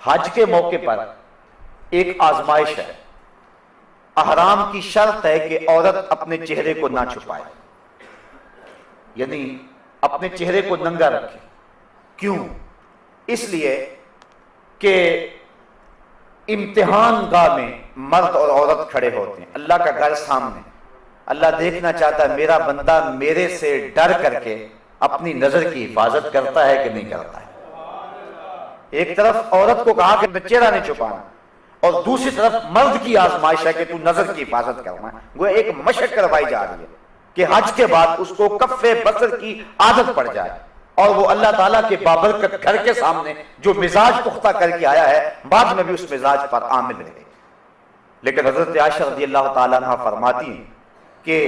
حج کے موقع پر ایک آزمائش ہے. احرام کی شرط ہے کہ عورت اپنے چہرے کو نہ چھپائے، یعنی اپنے چہرے کو ننگا رکھے. کیوں؟ اس لیے کہ امتحان گاہ میں مرد اور عورت کھڑے ہوتے ہیں، اللہ کا گھر سامنے. اللہ دیکھنا چاہتا ہے میرا بندہ میرے سے ڈر کر کے اپنی نظر کی حفاظت کرتا ہے کہ نہیں کرتا ہے. ایک طرف عورت کو کہا کہ چہرہ نہیں چھپانا، اور دوسری طرف مرد کی آزمائش ہے کہ تو نظر کی حفاظت کرنا ہے. وہ ایک مشق کروائی جا رہی ہے کہ حج کے بعد اس کو کف بصر کی عادت پڑ جائے، اور وہ اللہ تعالیٰ کے بابرکت گھر کے سامنے جو مزاج پختہ کر کے آیا ہے بعد میں بھی اس مزاج پر عامل رہے. لیکن حضرت عائشہ رضی اللہ تعالیٰ عنہ فرماتی ہیں کہ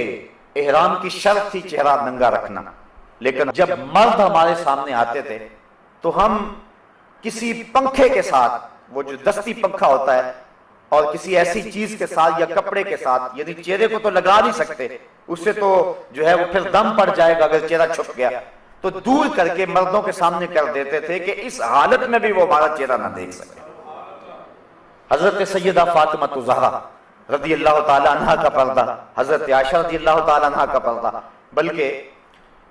احرام کی شرط تھی چہرہ ننگا رکھنا، لیکن جب مرد ہمارے سامنے آتے تھے تو ہم کسی پنکھے کے ساتھ، وہ جو دستی پنکھا ہوتا ہے، اور کسی ایسی چیز کے ساتھ یا کپڑے کے ساتھ، یعنی چہرے کو تو لگا نہیں سکتے، اس سے تو جو ہے وہ پھر دم پڑ جائے گا اگر چہرہ چھپ گیا، تو دور کر کے مردوں کے سامنے کر دیتے تھے کہ اس حالت میں بھی وہ ہمارا چہرہ نہ دیکھ سکے. حضرت سیدہ فاطمہ الزہرا رضی اللہ تعالی عنہ کا پردہ، حضرت عائشہ رضی اللہ تعالی عنہ کا پردہ، بلکہ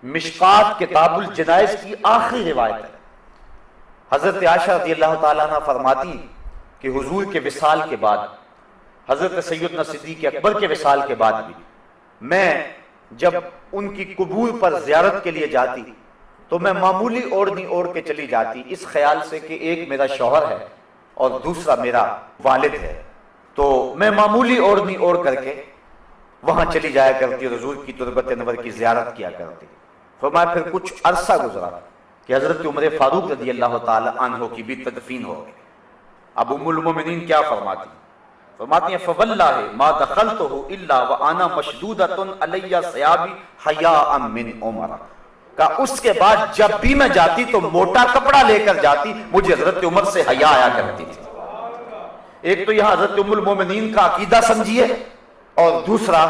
مشکات کتاب الجنائز کی آخری روایت ہے. حضرت عائشہ رضی اللہ تعالیٰ عنہ فرماتی کہ حضور کے وصال کے بعد، حضرت سیدنا صدیق اکبر کے وصال کے بعد بھی میں جب ان کی قبور پر زیارت کے لیے جاتی تو میں معمولی اوڑھنی اوڑھ کے چلی جاتی، اس خیال سے کہ ایک میرا شوہر ہے اور دوسرا میرا والد ہے، تو میں معمولی اوڑھنی اوڑھ کر کے وہاں چلی جایا کرتی اور حضور کی تربت انور کی زیارت کیا کرتی. فرمایا پھر کچھ عرصہ گزرا کہ حضرت عمر فاروق رضی اللہ تعالی عنہ کی بھی تدفین ہو گئی. اب ام المومنین کیا فرماتی ہیں فواللہ ما دخلتہ الا وانا مشدودۃ علی ثیابی حیاء من عمر، کہ اس کے بعد جب بھی میں جاتی تو موٹا کپڑا لے کر جاتی، مجھے حضرت عمر سے حیا آیا کرتی تھی. ایک تو یہاں حضرت ام المومنین کا عقیدہ سمجھیے، اور دوسرا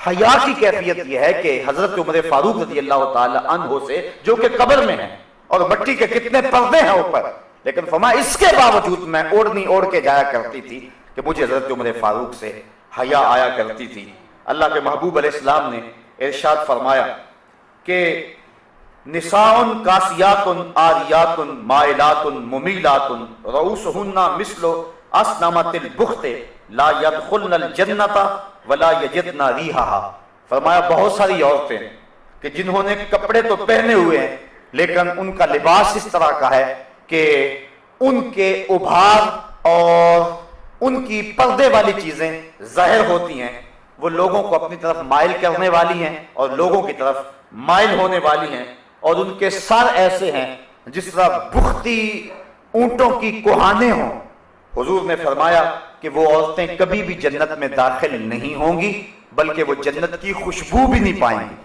حیا کی کیفیت یہ ہے کہ حضرت عمر فاروق رضی اللہ تعالی عنہ سے، جو کہ قبر میں ہے اور مٹی کے کتنے پردے ہیں اوپر، لیکن فرمایا اس کے باوجود میں اوڑھنی اوڑھ کے جایا کرتی تھی کہ مجھے حضرت عمر فاروق سے حیا آیا کرتی تھی. اللہ کے محبوب علیہ السلام نے ارشاد فرمایا کہ نساء کاسیات عاریات مائلات ممیلات رؤوسہن مثل اسنمۃ البخت لا يدخلن الجنۃ ولا یجدن ریحہا. فرمایا بہت ساری عورتیں کہ جنہوں نے کپڑے تو پہنے ہوئے ہیں لیکن ان کا لباس اس طرح کا ہے کہ ان کے ابھار اور ان کی پردے والی چیزیں ظاہر ہوتی ہیں، وہ لوگوں کو اپنی طرف مائل کرنے والی ہیں اور لوگوں کی طرف مائل ہونے والی ہیں، اور ان کے سر ایسے ہیں جس طرح بختی اونٹوں کی کوہانے ہوں. حضور نے فرمایا کہ وہ عورتیں کبھی بھی جنت میں داخل نہیں ہوں گی، بلکہ وہ جنت کی خوشبو بھی نہیں پائیں گی.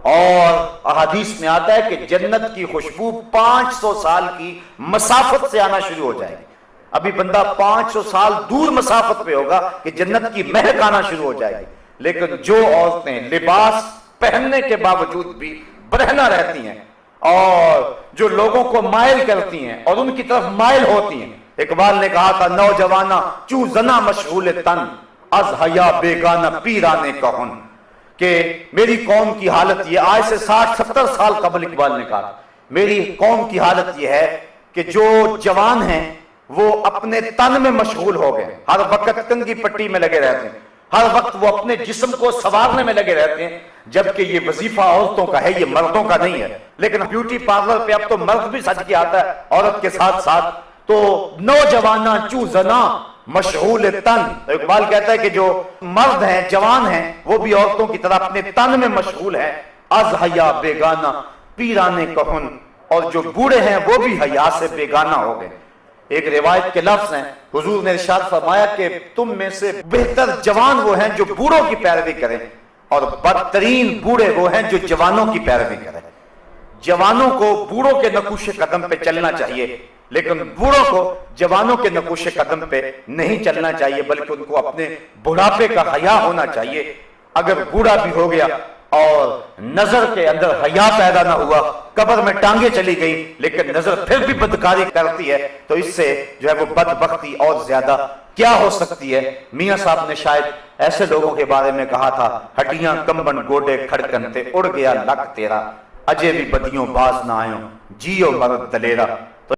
اور احادیث میں آتا ہے کہ جنت کی خوشبو 500 سال کی مسافت سے آنا شروع ہو جائے گی. ابھی بندہ 500 سال دور مسافت پہ ہوگا کہ جنت کی مہک آنا شروع ہو جائے گی. لیکن جو عورتیں لباس پہننے کے باوجود بھی برہنہ رہتی ہیں اور جو لوگوں کو مائل کرتی ہیں اور ان کی طرف مائل ہوتی ہیں، اقبال نے کہا تھا نوجوانہ چو زنا مشغول تن از حیا بیگانہ پیرانے کہن، کہ میری قوم کی حالت یہ، آج سے 60-70 سال قبل اقبال نے کہا میری قوم کی حالت یہ ہے کہ جو جوان ہیں وہ اپنے تن میں مشغول ہو گئے، ہر وقت کنگھی پٹی میں لگے رہتے ہیں، ہر وقت وہ اپنے جسم کو سنوارنے میں لگے رہتے ہیں، جبکہ یہ وظیفہ عورتوں کا ہے، یہ مردوں کا نہیں ہے. لیکن بیوٹی پارلر پہ اب تو مرد بھی سج کے آتا ہے عورت کے ساتھ ساتھ. تو نوجوانہ چو زنا مشغول تن، اقبال کہتا ہے کہ جو مرد ہیں جوان ہیں وہ بھی عورتوں کی طرح اپنے تن میں مشغول ہیں. از حیا بیگانہ پیرانے کہن، اور جو بوڑھے ہیں وہ بھی حیا سے بیگانہ ہو گئے. ایک روایت کے لفظ ہیں، حضور نے ارشاد فرمایا کہ تم میں سے بہتر جوان وہ ہیں جو بوڑھوں کی پیروی کریں، اور بدترین بوڑھے وہ ہیں جو جوانوں کی پیروی کریں. جوانوں کو بوڑھوں کے نقوش قدم پہ چلنا چاہیے، لیکن بوڑھوں کو جوانوں کے نقوش قدم پہ نہیں چلنا چاہیے، بلکہ ان کو اپنے بڑھاپے کا حیا ہونا چاہیے. اگر بوڑھا بھی ہو گیا اور نظر کے اندر حیا پیدا نہ ہوا، قبر میں ٹانگیں چلی گئی لیکن نظر پھر بھی بدکاری کرتی ہے، تو اس سے جو ہے وہ بدبختی اور زیادہ کیا ہو سکتی ہے۔ میاں صاحب نے شاید ایسے لوگوں کے بارے میں کہا تھا، ہڈیاں کمبن گوڈے کھڑکن تے اڑ گیا لک تیرا، اجے بھی بدیوں باز نہ آئوں جیو مرد دلیرا۔ تو